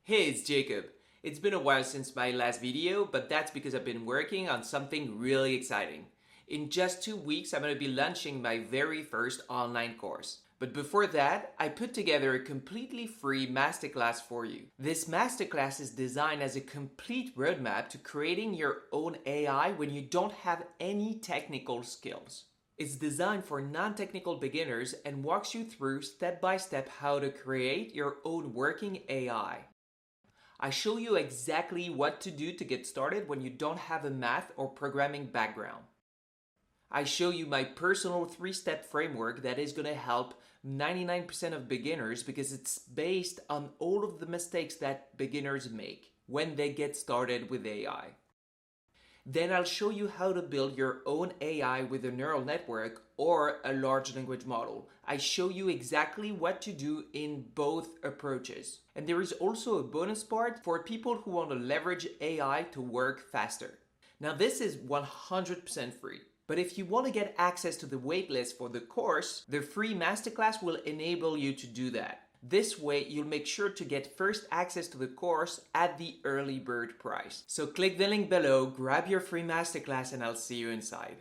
Hey, it's Jacob. It's been a while since my last video, but that's because I've been working on something really exciting. In just 2 weeks, I'm going to be launching my very first online course. But before that, I put together a completely free masterclass for you. This masterclass is designed as a complete roadmap to creating your own AI when you don't have any technical skills. It's designed for non-technical beginners and walks you through step-by-step how to create your own working AI. I show you exactly what to do to get started when you don't have a math or programming background. I show you my personal 3-step framework that is going to help 99% of beginners because it's based on all of the mistakes that beginners make when they get started with AI. Then I'll show you how to build your own AI with a neural network or a large language model. I show you exactly what to do in both approaches. And there is also a bonus part for people who want to leverage AI to work faster. Now this is 100% free. But if you want to get access to the waitlist for the course, the free masterclass will enable you to do that. This way, you'll make sure to get first access to the course at the early bird price. So click the link below, grab your free masterclass, and I'll see you inside.